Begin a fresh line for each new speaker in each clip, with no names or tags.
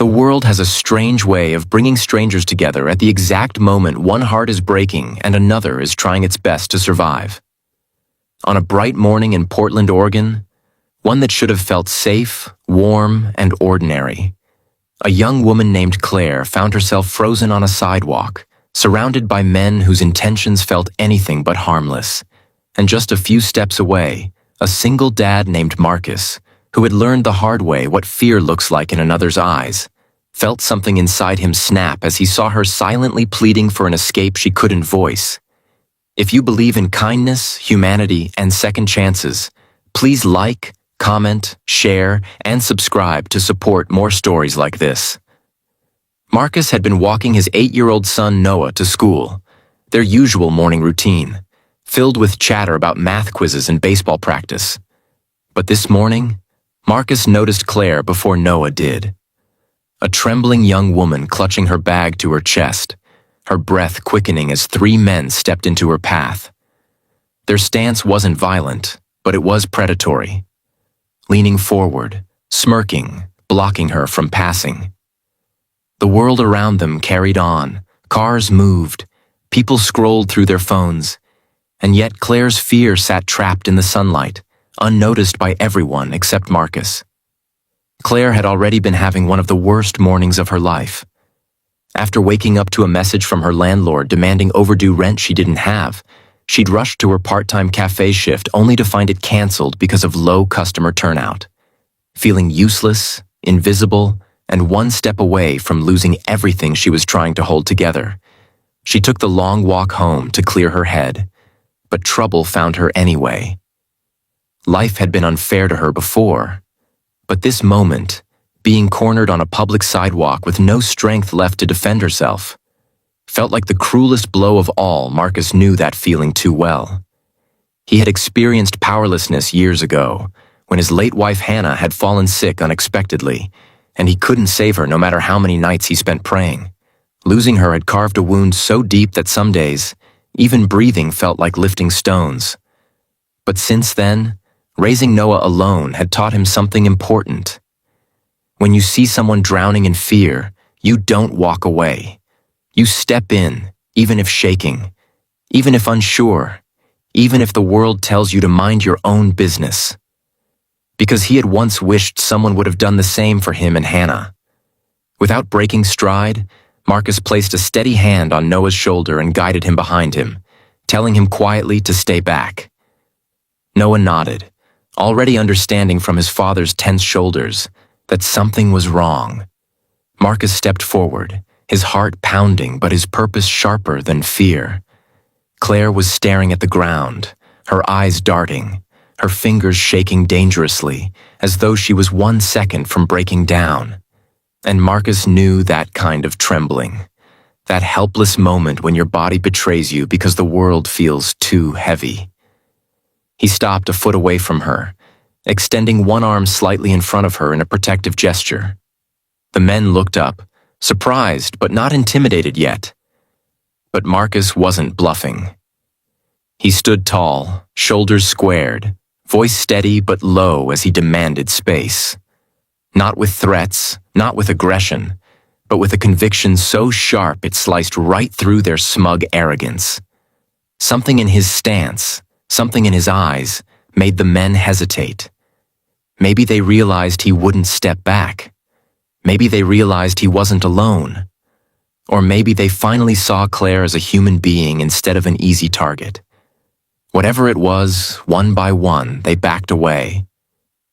world has a strange way of bringing strangers together at the exact moment one heart is breaking and another is trying its best to survive. On a bright morning in Portland, Oregon, one that should have felt safe, warm, and ordinary, a young woman named Claire found herself frozen on a sidewalk, surrounded by men whose intentions felt anything but harmless. And just a few steps away, a single dad named Marcus, who had learned the hard way what fear looks like in another's eyes, felt something inside him snap as he saw her silently pleading for an escape she couldn't voice. If you believe in kindness, humanity, and second chances, please like, comment, share, and subscribe to support more stories like this. Marcus had been walking his 8-year-old son Noah to school, their usual morning routine, filled with chatter about math quizzes and baseball practice. But this morning, Marcus noticed Claire before Noah did. A trembling young woman clutching her bag to her chest, her breath quickening as 3 men stepped into her path. Their stance wasn't violent, but it was predatory. Leaning forward, smirking, blocking her from passing. The world around them carried on, cars moved, people scrolled through their phones, and yet Claire's fear sat trapped in the sunlight, unnoticed by everyone except Marcus. Claire had already been having one of the worst mornings of her life. After waking up to a message from her landlord demanding overdue rent she didn't have, she'd rushed to her part-time café shift only to find it canceled because of low customer turnout. Feeling useless, invisible, and one step away from losing everything she was trying to hold together, she took the long walk home to clear her head, but trouble found her anyway. Life had been unfair to her before, but this moment, being cornered on a public sidewalk with no strength left to defend herself, felt like the cruelest blow of all. Marcus knew that feeling too well. He had experienced powerlessness years ago, when his late wife Hannah had fallen sick unexpectedly, and he couldn't save her no matter how many nights he spent praying. Losing her had carved a wound so deep that some days, even breathing felt like lifting stones. But since then, raising Noah alone had taught him something important. When you see someone drowning in fear, you don't walk away. You step in, even if shaking, even if unsure, even if the world tells you to mind your own business. Because he had once wished someone would have done the same for him and Hannah. Without breaking stride, Marcus placed a steady hand on Noah's shoulder and guided him behind him, telling him quietly to stay back. Noah nodded, already understanding from his father's tense shoulders that something was wrong. Marcus stepped forward, his heart pounding but his purpose sharper than fear. Claire was staring at the ground, her eyes darting, her fingers shaking dangerously, as though she was 1 second from breaking down. And Marcus knew that kind of trembling, that helpless moment when your body betrays you because the world feels too heavy. He stopped a foot away from her, extending one arm slightly in front of her in a protective gesture. The men looked up, surprised but not intimidated yet. But Marcus wasn't bluffing. He stood tall, shoulders squared, voice steady but low as he demanded space. Not with threats, not with aggression, but with a conviction so sharp it sliced right through their smug arrogance. Something in his stance, something in his eyes, made the men hesitate. Maybe they realized he wouldn't step back. Maybe they realized he wasn't alone. Or maybe they finally saw Claire as a human being instead of an easy target. Whatever it was, one by one, they backed away.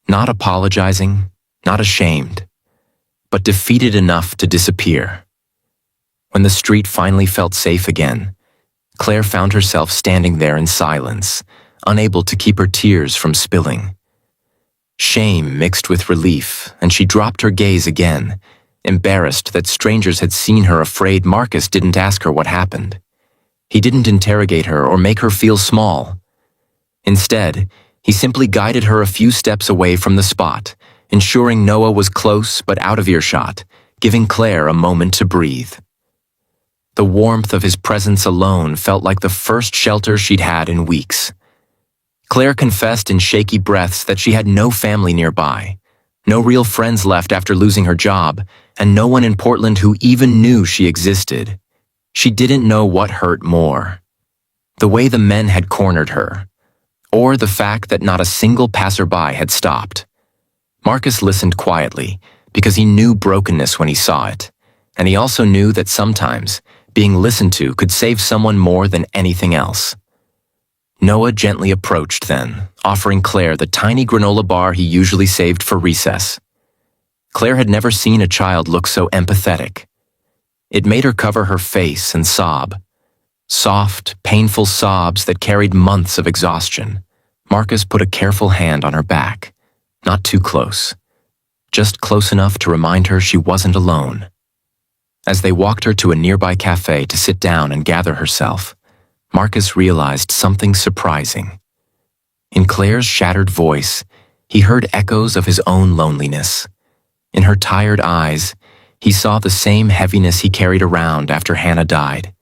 Not apologizing, not ashamed, but defeated enough to disappear. When the street finally felt safe again, Claire found herself standing there in silence, unable to keep her tears from spilling. Shame mixed with relief, and she dropped her gaze again, embarrassed that strangers had seen her, afraid Marcus didn't ask her what happened. He didn't interrogate her or make her feel small. Instead, he simply guided her a few steps away from the spot, ensuring Noah was close but out of earshot, giving Claire a moment to breathe. The warmth of his presence alone felt like the first shelter she'd had in weeks. Claire confessed in shaky breaths that she had no family nearby, no real friends left after losing her job, and no one in Portland who even knew she existed. She didn't know what hurt more: the way the men had cornered her, or the fact that not a single passerby had stopped. Marcus listened quietly because he knew brokenness when he saw it, and he also knew that sometimes being listened to could save someone more than anything else. Noah gently approached then, offering Claire the tiny granola bar he usually saved for recess. Claire had never seen a child look so empathetic. It made her cover her face and sob. Soft, painful sobs that carried months of exhaustion. Marcus put a careful hand on her back, not too close, just close enough to remind her she wasn't alone. As they walked her to a nearby café to sit down and gather herself, Marcus realized something surprising. In Claire's shattered voice, he heard echoes of his own loneliness. In her tired eyes, he saw the same heaviness he carried around after Hannah died.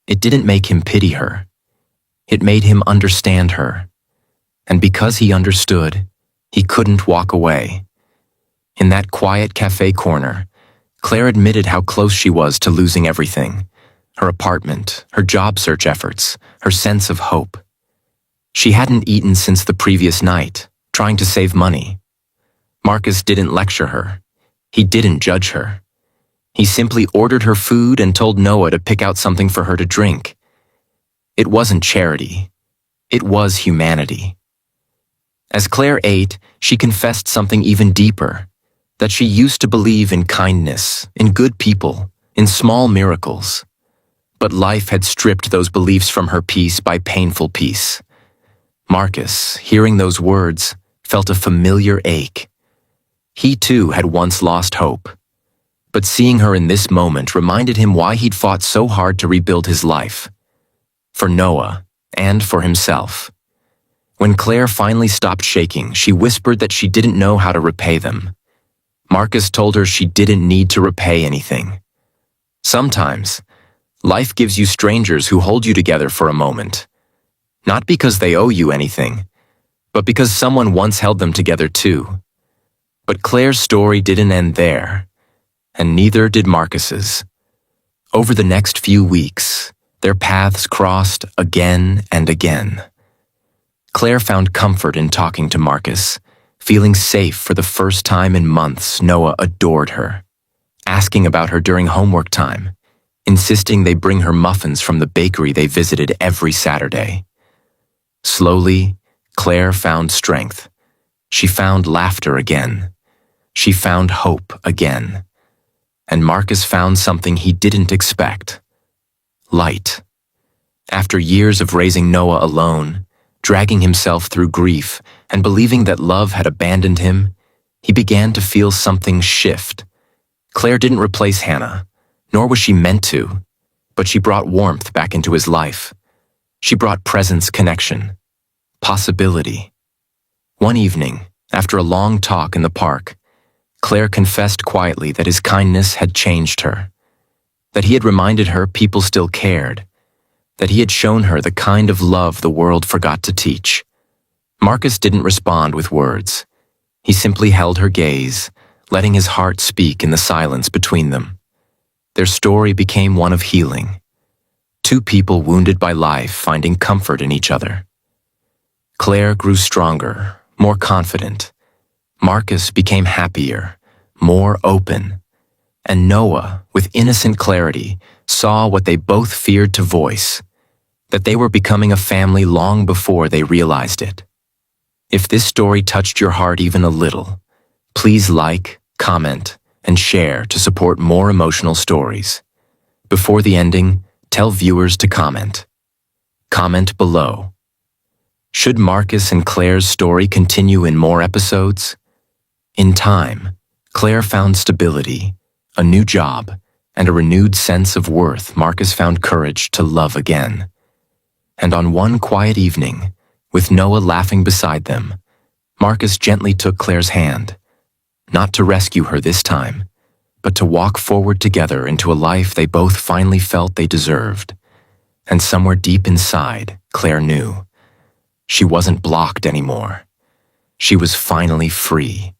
It didn't make him pity her. It made him understand her. And because he understood, he couldn't walk away. In that quiet cafe corner, Claire admitted how close she was to losing everything: her apartment, her job search efforts, her sense of hope. She hadn't eaten since the previous night, trying to save money. Marcus didn't lecture her. He didn't judge her. He simply ordered her food and told Noah to pick out something for her to drink. It wasn't charity. It was humanity. As Claire ate, she confessed something even deeper: that she used to believe in kindness, in good people, in small miracles. But life had stripped those beliefs from her piece by painful piece. Marcus, hearing those words, felt a familiar ache. He too had once lost hope. But seeing her in this moment reminded him why he'd fought so hard to rebuild his life. For Noah, and for himself. When Claire finally stopped shaking, she whispered that she didn't know how to repay them. Marcus told her she didn't need to repay anything. Sometimes, life gives you strangers who hold you together for a moment. Not because they owe you anything, but because someone once held them together too. But Claire's story didn't end there, and neither did Marcus's. Over the next few weeks, their paths crossed again and again. Claire found comfort in talking to Marcus. Feeling safe for the first time in months, Noah adored her, asking about her during homework time, insisting they bring her muffins from the bakery they visited every Saturday. Slowly, Claire found strength. She found laughter again. She found hope again. And Marcus found something he didn't expect: light. After years of raising Noah alone, dragging himself through grief, and believing that love had abandoned him, he began to feel something shift. Claire didn't replace Hannah, nor was she meant to, but she brought warmth back into his life. She brought presence, connection, possibility. One evening, after a long talk in the park, Claire confessed quietly that his kindness had changed her, that he had reminded her people still cared, that he had shown her the kind of love the world forgot to teach. Marcus didn't respond with words. He simply held her gaze, letting his heart speak in the silence between them. Their story became one of healing. Two people wounded by life finding comfort in each other. Claire grew stronger, more confident. Marcus became happier, more open. And Noah, with innocent clarity, saw what they both feared to voice: that they were becoming a family long before they realized it. If this story touched your heart even a little, please like, comment, and share to support more emotional stories. Before the ending, tell viewers to comment. Comment below. Should Marcus and Claire's story continue in more episodes? In time, Claire found stability, a new job, and a renewed sense of worth. Marcus found courage to love again. And on one quiet evening, with Noah laughing beside them, Marcus gently took Claire's hand, not to rescue her this time, but to walk forward together into a life they both finally felt they deserved. And somewhere deep inside, Claire knew. She wasn't blocked anymore. She was finally free.